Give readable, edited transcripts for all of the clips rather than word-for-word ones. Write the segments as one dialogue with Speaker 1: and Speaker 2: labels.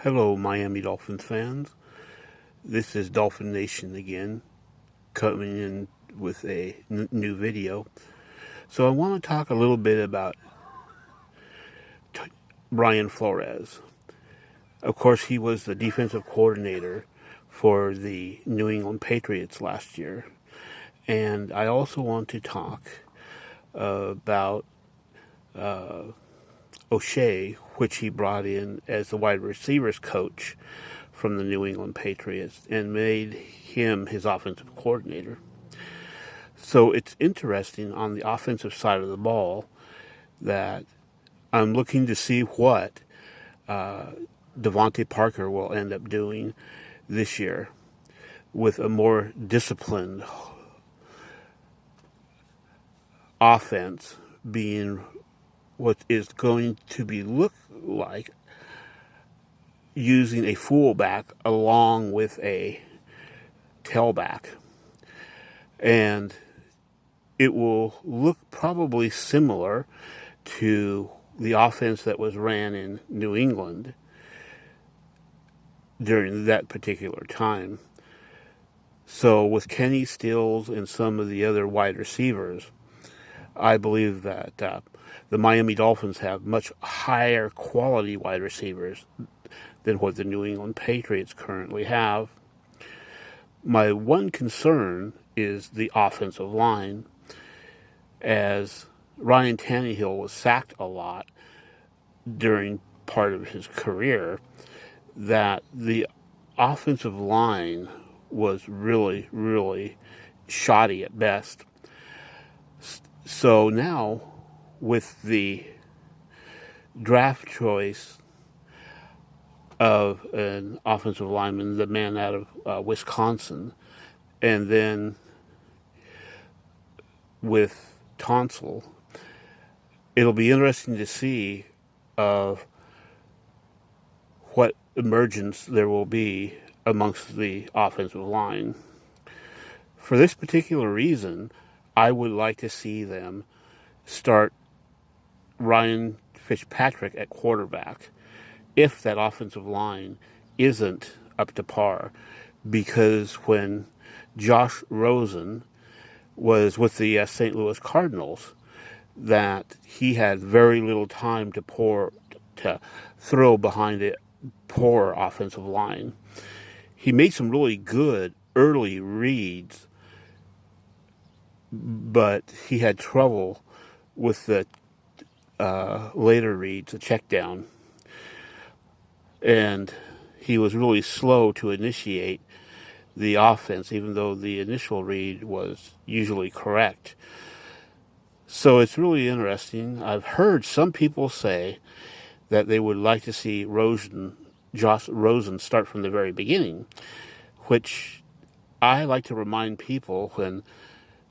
Speaker 1: Hello, Miami Dolphins fans. This is Dolphin Nation again, coming in with a new video. So I want to talk a little bit about Brian Flores. Of course, he was the defensive coordinator for the New England Patriots last year. And I also want to talk about O'Shea, which he brought in as the wide receivers coach from the New England Patriots and made him his offensive coordinator. So it's interesting on the offensive side of the ball that I'm looking to see what Devontae Parker will end up doing this year with a more disciplined offense being what is going to be look like using a fullback along with a tailback. And it will look probably similar to the offense that was ran in New England during that particular time. So with Kenny Stills and some of the other wide receivers, I believe that the Miami Dolphins have much higher quality wide receivers than what the New England Patriots currently have. My one concern is the offensive line, as Ryan Tannehill was sacked a lot during part of his career, that the offensive line was really, really shoddy at best. So now, with the draft choice of an offensive lineman, the man out of Wisconsin, and then with Tonsil, it'll be interesting to see what emergence there will be amongst the offensive line. For this particular reason, I would like to see them start Ryan Fitzpatrick at quarterback if that offensive line isn't up to par, because when Josh Rosen was with the St. Louis Cardinals, that he had very little time to throw behind a poor offensive line. He made some really good early reads, but he had trouble with the later reads, the check down. And he was really slow to initiate the offense, even though the initial read was usually correct. So it's really interesting. I've heard some people say that they would like to see Josh Rosen start from the very beginning, which I like to remind people when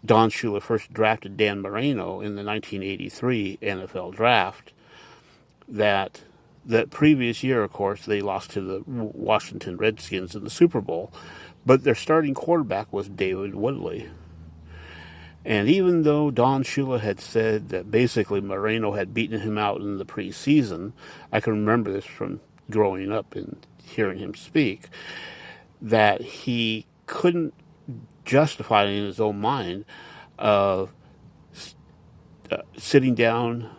Speaker 1: Don Shula first drafted Dan Marino in the 1983 NFL draft, that previous year, of course, they lost to the Washington Redskins in the Super Bowl, but their starting quarterback was David Woodley. And even though Don Shula had said that basically Marino had beaten him out in the preseason, I can remember this from growing up and hearing him speak, that he couldn't justify it in his own mind of sitting down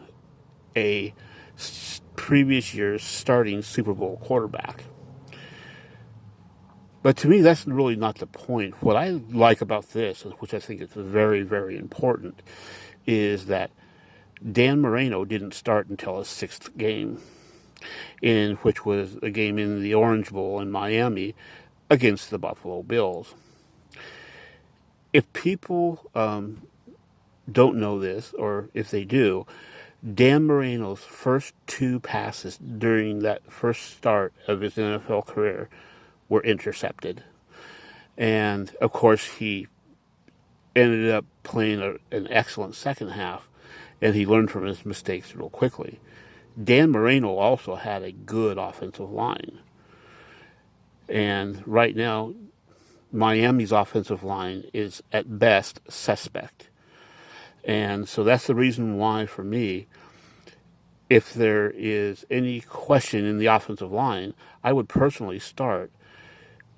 Speaker 1: a previous year's starting Super Bowl quarterback. But to me, that's really not the point. What I like about this, which I think is very, very important, is that Dan Marino didn't start until his sixth game, which was a game in the Orange Bowl in Miami against the Buffalo Bills. If people don't know this, or if they do, Dan Marino's first two passes during that first start of his NFL career were intercepted. And, of course, he ended up playing an excellent second half, and he learned from his mistakes real quickly. Dan Marino also had a good offensive line. And right now, Miami's offensive line is at best suspect. And so that's the reason why, for me, if there is any question in the offensive line, I would personally start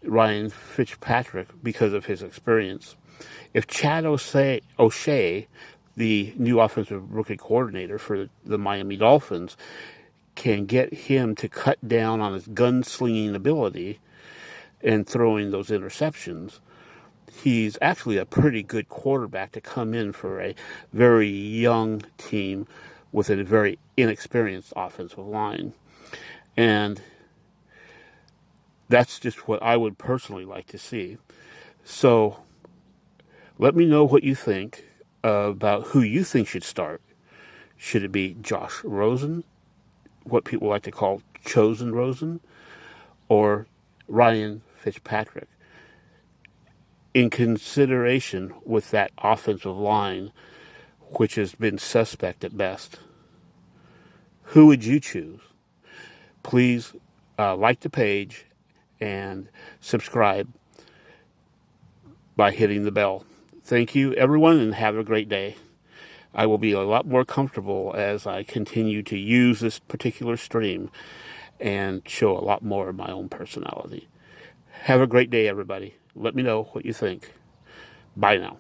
Speaker 1: Ryan Fitzpatrick because of his experience. If Chad O'Shea, the new offensive rookie coordinator for the Miami Dolphins, can get him to cut down on his gunslinging ability and throwing those interceptions, he's actually a pretty good quarterback to come in for a very young team with a very inexperienced offensive line. And that's just what I would personally like to see. So let me know what you think about who you think should start. Should it be Josh Rosen, what people like to call Chosen Rosen, or Ryan Fitzpatrick? In consideration with that offensive line, which has been suspect at best, who would you choose? Please like the page and subscribe by hitting the bell. Thank you, everyone, and have a great day. I will be a lot more comfortable as I continue to use this particular stream and show a lot more of my own personality. Have a great day, everybody. Let me know what you think. Bye now.